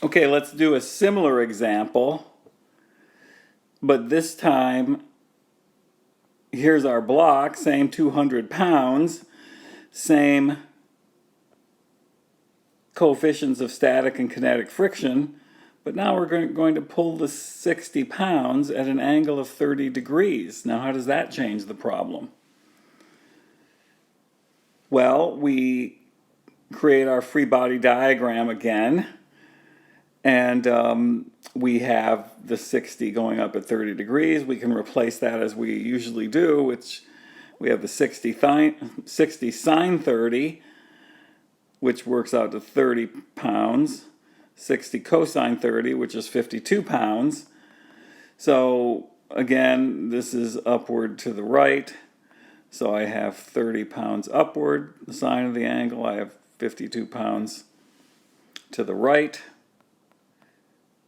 Okay, let's do a similar example, but this time, here's our block, same 200 pounds, same coefficients of static and kinetic friction, but now we're going to pull the 60 pounds at an angle of 30 degrees. Now, how does that change the problem? Well, we create our free body diagram again, and we have the 60 going up at 30 degrees. We can replace that as we usually do, which we have the 60 sine 30, which works out to 30 pounds, 60 cosine 30, which is 52 pounds. So again, this is upward to the right. So I have 30 pounds upward, the sine of the angle. I have 52 pounds to the right,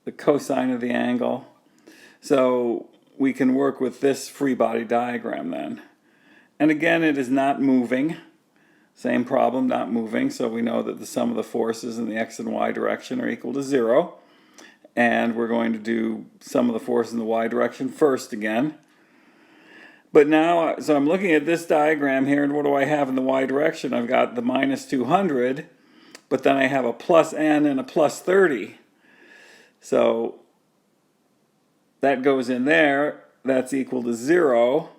the cosine of the angle. So we can work with this free body diagram then. And again, it is not moving. Same problem, not moving. So we know that the sum of the forces in the x and y direction are equal to 0. And we're going to do sum of the force in the y direction first again. But now, so I'm looking at this diagram here, and what do I have in the y direction? I've got the minus 200, but then I have a plus n and a plus 30. So that goes in there. That's equal to 0.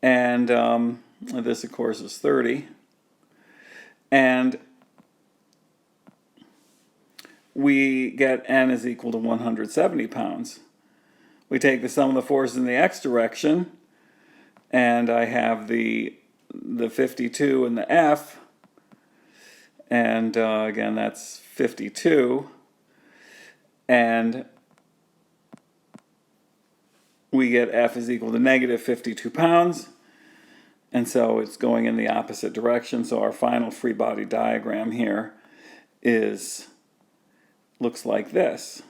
And this, of course, is 30. And we get n is equal to 170 pounds. We take the sum of the forces in the x direction, and I have the 52 and the f, and again, that's 52. And we get f is equal to negative 52 pounds. And so it's going in the opposite direction. So our final free body diagram here looks like this.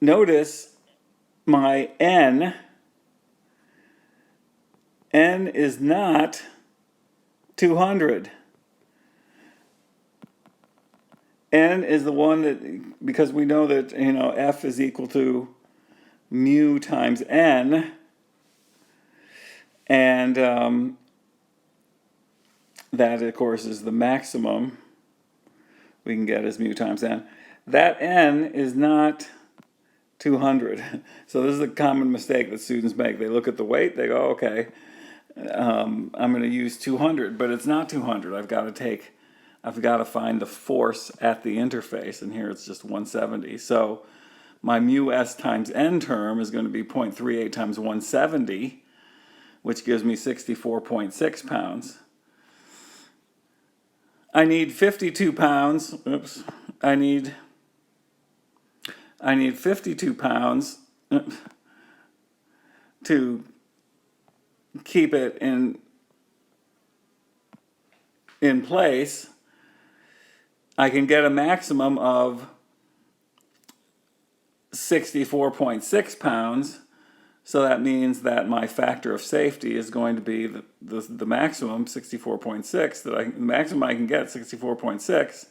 Notice my n is not 200. N is the one that, because we know that, F is equal to mu times N, and that, of course, is the maximum we can get as mu times N. That N is not 200. So this is a common mistake that students make. They look at the weight, they go, okay, I'm going to use 200, but it's not 200. I've got to find the force at the interface, and here it's just 170. So my mu s times n term is going to be 0.38 times 170, which gives me 64.6 pounds. I need 52 pounds. Oops. I need 52 pounds to keep it in place. I can get a maximum of 64.6 pounds. So that means that my factor of safety is going to be the maximum, 64.6, the maximum I can get, 64.6,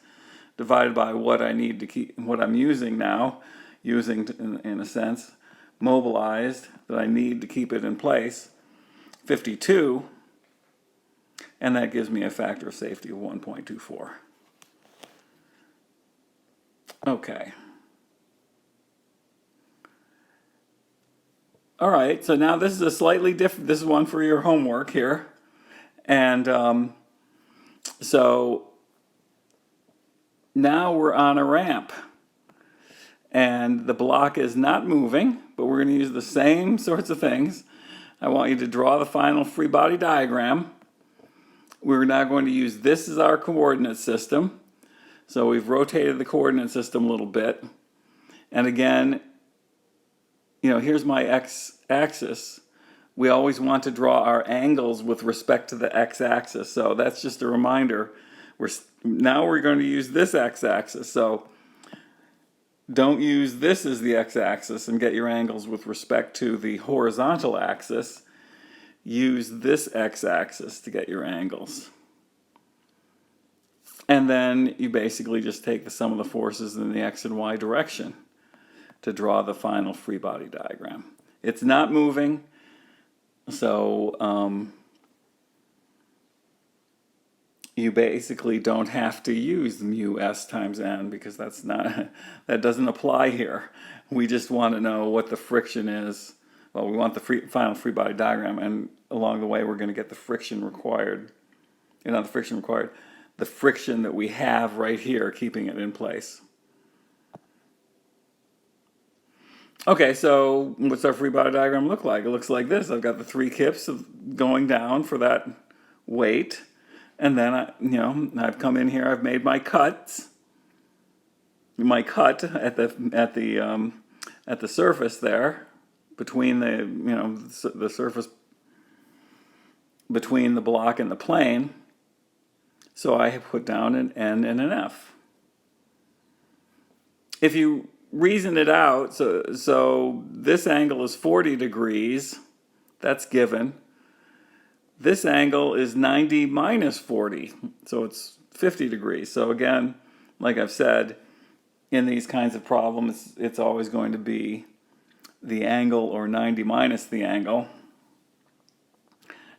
divided by what I need to keep, what I'm using now, in a sense, mobilized, that I need to keep it in place, 52, and that gives me a factor of safety of 1.24. Okay. All right, so now this is a slightly different, this is one for your homework here. And so now we're on a ramp. And the block is not moving, but we're going to use the same sorts of things. I want you to draw the final free body diagram. We're now going to use this as our coordinate system. So we've rotated the coordinate system a little bit. And again, here's my x-axis. We always want to draw our angles with respect to the x-axis. So that's just a reminder. Now we're going to use this x-axis. So don't use this as the x-axis and get your angles with respect to the horizontal axis. Use this x-axis to get your angles. And then you basically just take the sum of the forces in the x and y direction to draw the final free body diagram. It's not moving, so you basically don't have to use mu s times n, because that doesn't apply here. We just want to know what the friction is. Well, we want the final free body diagram, and along the way we're going to get the friction required. Not the friction required, the friction that we have right here keeping it in place. Okay, so what's our free body diagram look like? It looks like this. I've got the 3 kips going down for that weight. And then, I've come in here, I've made my cuts. My cut at the surface there, between the surface between the block and the plane. So I have put down an N and an F. If you reason it out, so this angle is 40 degrees, that's given. This angle is 90 minus 40, so it's 50 degrees. So again, like I've said, in these kinds of problems, it's always going to be the angle or 90 minus the angle.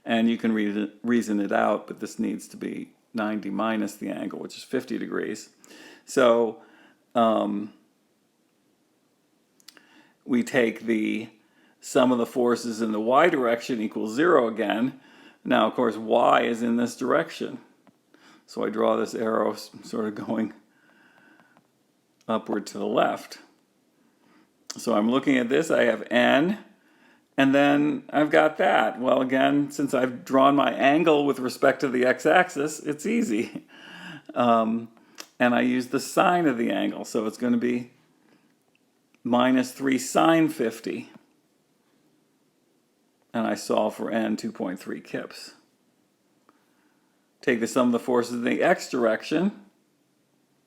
And you can reason it out, but this needs to be 90 minus the angle, which is 50 degrees. So we take the sum of the forces in the y direction equals 0 again. Now, of course, y is in this direction. So I draw this arrow sort of going upward to the left. So I'm looking at this, I have n, and then I've got that. Well, again, since I've drawn my angle with respect to the x-axis, it's easy. And I use the sine of the angle, so it's going to be minus 3 sine 50. And I solve for n 2.3 kips. Take the sum of the forces in the x direction,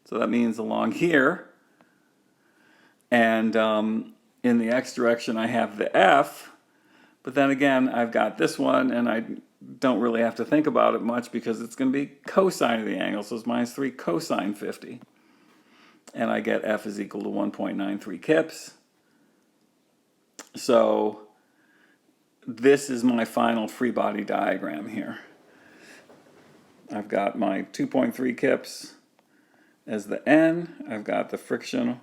so that means along here. And in the x direction I have the f, but then again I've got this one, and I don't really have to think about it much because it's going to be cosine of the angle, so it's minus 3 cosine 50. And I get f is equal to 1.93 kips. So this is my final free body diagram here. I've got my 2.3 kips as the n. I've got the frictional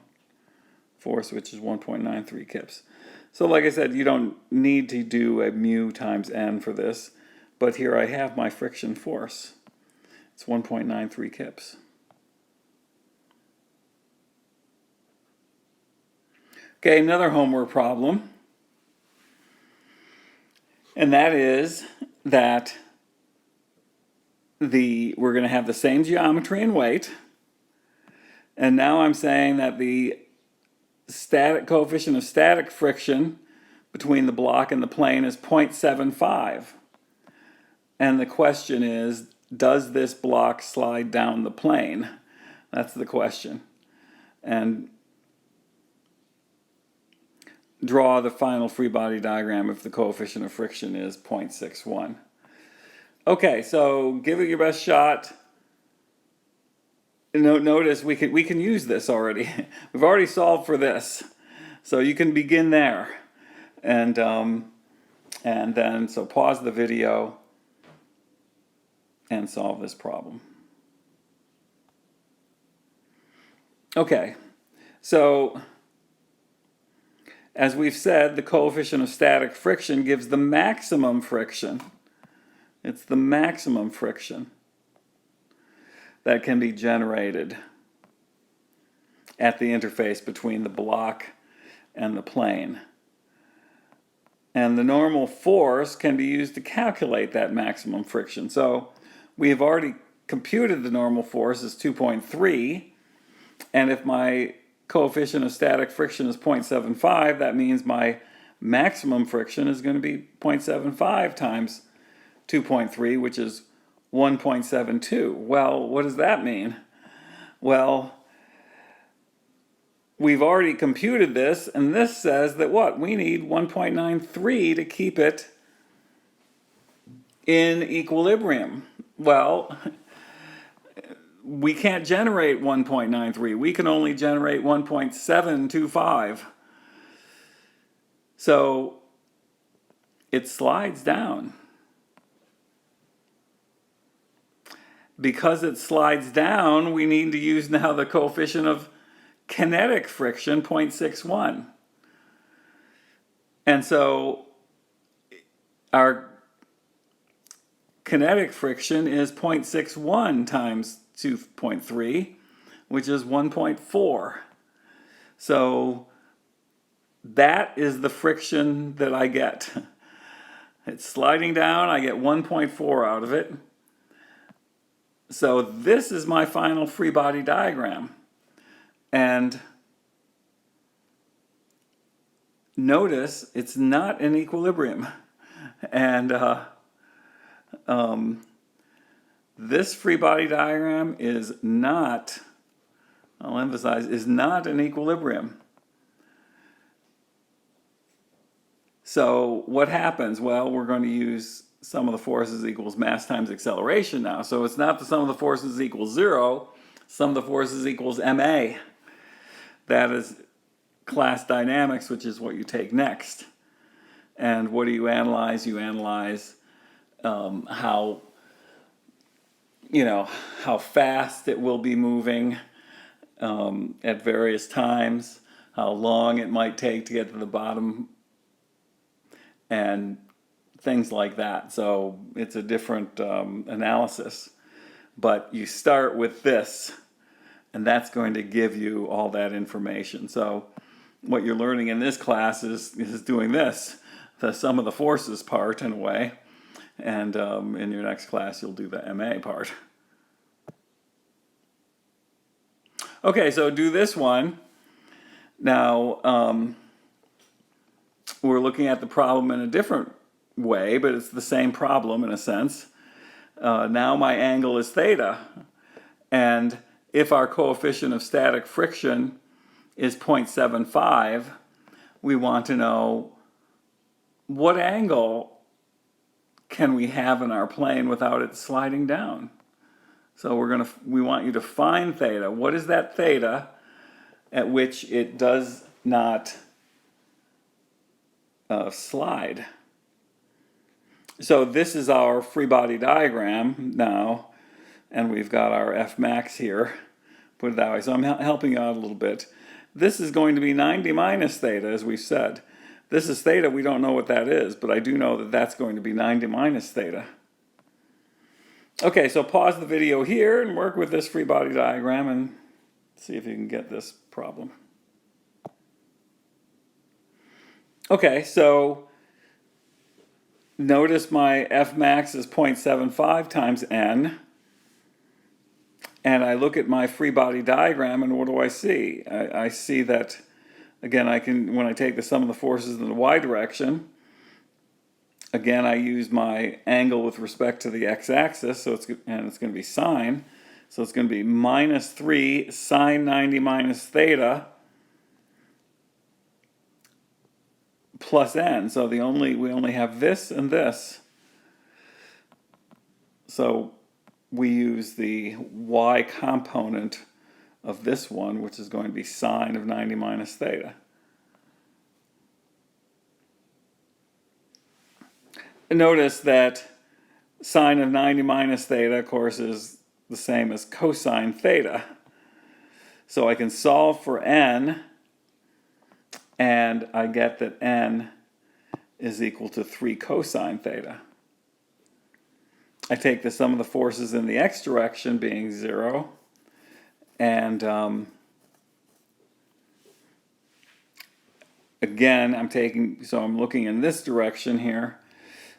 force, which is 1.93 kips. So like I said, you don't need to do a mu times n for this, but here I have my friction force. It's 1.93 kips. Okay, another homework problem. And that is that we're going to have the same geometry and weight. And now I'm saying that the coefficient of static friction between the block and the plane is 0.75. And the question is, does this block slide down the plane? That's the question. And draw the final free body diagram if the coefficient of friction is 0.61. Okay, so give it your best shot. Notice we can use this already. We've already solved for this, so you can begin there, and then so pause the video and solve this problem. Okay, so as we've said, the coefficient of static friction gives the maximum friction. It's the maximum friction that can be generated at the interface between the block and the plane. And the normal force can be used to calculate that maximum friction. So we have already computed the normal force as 2.3, and if my coefficient of static friction is 0.75, that means my maximum friction is going to be 0.75 times 2.3, which is 1.72. Well, what does that mean? Well, we've already computed this, and this says that what? We need 1.93 to keep it in equilibrium. Well, we can't generate 1.93. We can only generate 1.725. So it slides down. Because it slides down, we need to use now the coefficient of kinetic friction, 0.61. And so our kinetic friction is 0.61 times 2.3, which is 1.4. So that is the friction that I get. It's sliding down, I get 1.4 out of it. So this is my final free body diagram. And notice it's not in equilibrium. And this free body diagram is not, I'll emphasize, is not in equilibrium. So what happens? Well, we're going to use sum of the forces equals mass times acceleration now. So it's not the sum of the forces equals 0, sum of the forces equals ma. That is class dynamics, which is what you take next. And what do you analyze? You analyze how fast it will be moving at various times, how long it might take to get to the bottom, and things like that. So it's a different analysis. But you start with this, and that's going to give you all that information. So what you're learning in this class is doing this, the sum of the forces part in a way. And in your next class, you'll do the MA part. Okay, so do this one. Now, we're looking at the problem in a different way, but it's the same problem in a sense. Now my angle is theta. And if our coefficient of static friction is 0.75, we want to know what angle can we have in our plane without it sliding down. So we want you to find theta. What is that theta at which it does not slide? So this is our free body diagram now, and we've got our F max here, put it that way. So I'm helping you out a little bit. This is going to be 90 minus theta, as we said. This is theta, we don't know what that is, but I do know that that's going to be 90 minus theta. Okay, so pause the video here and work with this free body diagram and see if you can get this problem. Okay, so notice my F max is 0.75 times n. And I look at my free body diagram, and what do I see? I see that, again, when I take the sum of the forces in the y direction, again, I use my angle with respect to the x-axis, and it's going to be sine. So it's going to be minus 3 sine 90 minus theta plus n. So we only have this and this. So we use the y component of this one, which is going to be sine of 90 minus theta. Notice that sine of 90 minus theta, of course, is the same as cosine theta. So I can solve for n, and I get that n is equal to 3 cosine theta. I take the sum of the forces in the x direction being 0, and again, I'm looking in this direction here,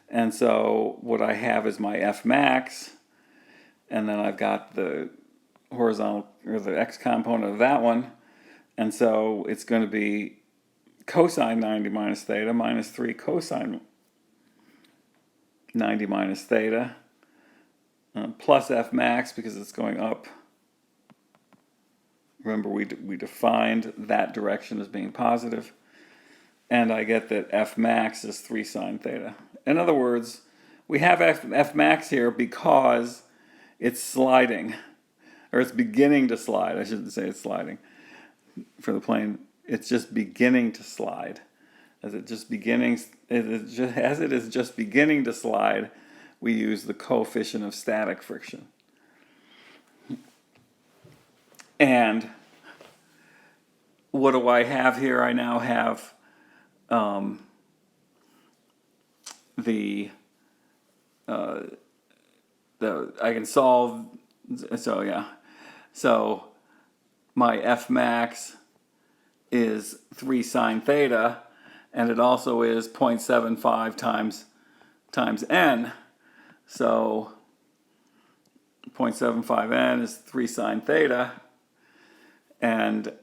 and so what I have is my F max, and then I've got the horizontal, or the x component of that one, and so it's going to be cosine 90 minus theta minus 3 cosine 90 minus theta. Plus F max because it's going up. Remember, we defined that direction as being positive. And I get that F max is 3 sine theta. In other words, we have F max here because it's sliding. or it's beginning to slide. I shouldn't say it's sliding for the plane. It's just beginning to slide. As it is just beginning to slide, we use the coefficient of static friction. And what do I have here? I now have I can solve. So yeah, so my F max is 3 sine theta, and it also is 0.75 times n. So 0.75 n is 3 sine theta, and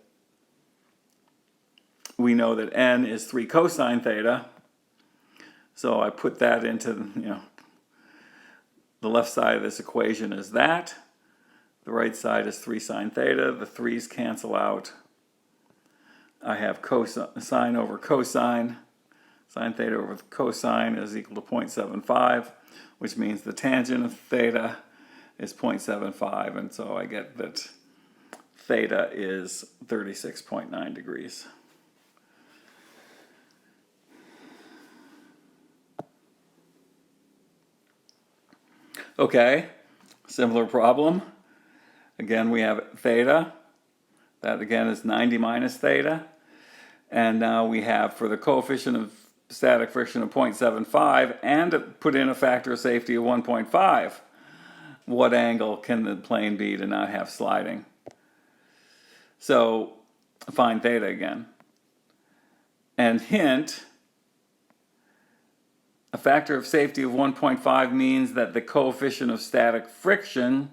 we know that n is 3 cosine theta. So I put that into, the left side of this equation is that. The right side is 3 sine theta. The 3's cancel out. I have sine over cosine. Sine theta over cosine is equal to 0.75, which means the tangent of theta is 0.75, and so I get that theta is 36.9 degrees. Okay, similar problem. Again, we have theta. That again is 90 minus theta. And now we have, for the coefficient of static friction of 0.75 and put in a factor of safety of 1.5, what angle can the plane be to not have sliding? So find theta again. And hint, a factor of safety of 1.5 means that the coefficient of static friction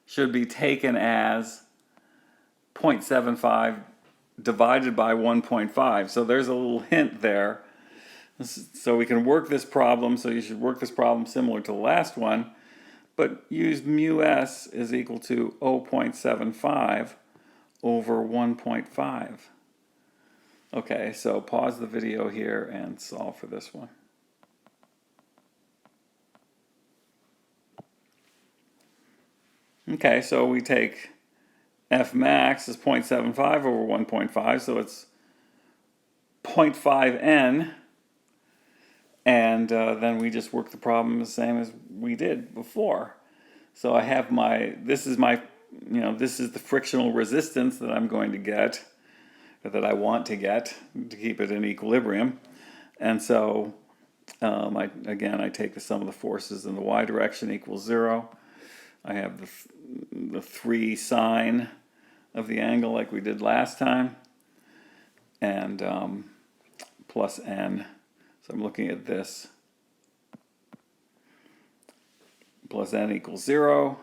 should be taken as 0.75 divided by 1.5. So there's a little hint there. So we can work this problem. So you should work this problem similar to the last one, but use mu s is equal to 0.75 over 1.5. Okay, so pause the video here and solve for this one. Okay, so we take F max is 0.75 over 1.5, so it's 0.5 n, and then we just work the problem the same as we did before. So I have this is the frictional resistance that I'm going to get, or that I want to get, to keep it in equilibrium. And so, I take the sum of the forces in the y direction equals 0. I have the 3 sine of the angle like we did last time, and plus n. So I'm looking at this. Plus n equals 0.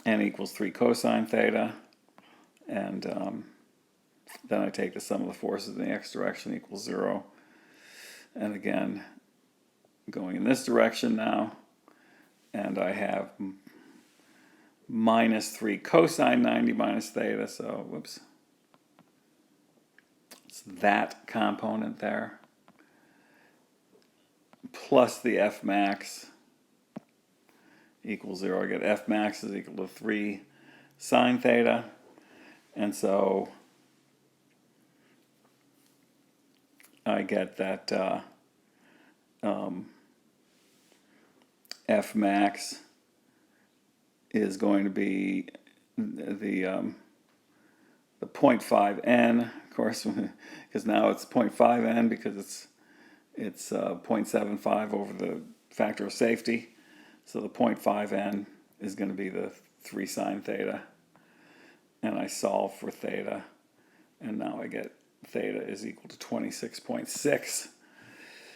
N equals 3 cosine theta. And then I take the sum of the forces in the x direction equals 0. And again, going in this direction now. And I have minus 3 cosine 90 minus theta, so whoops. It's that component there. Plus the F max equals 0. I get F max is equal to 3 sine theta. And so I get that F max is going to be the 0.5 n, of course, because now it's 0.5 n because it's 0.75 over the factor of safety. So the 0.5 n is going to be the 3 sine theta. And I solve for theta, and now I get theta is equal to 26.6.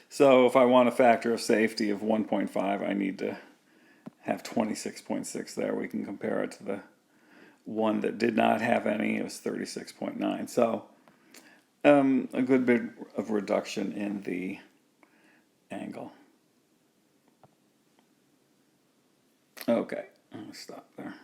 So if I want a factor of safety of 1.5, I need to have 26.6 there. We can compare it to the one that did not have any. It was 36.9. So a good bit of reduction in the angle. Okay, I'm going to stop there.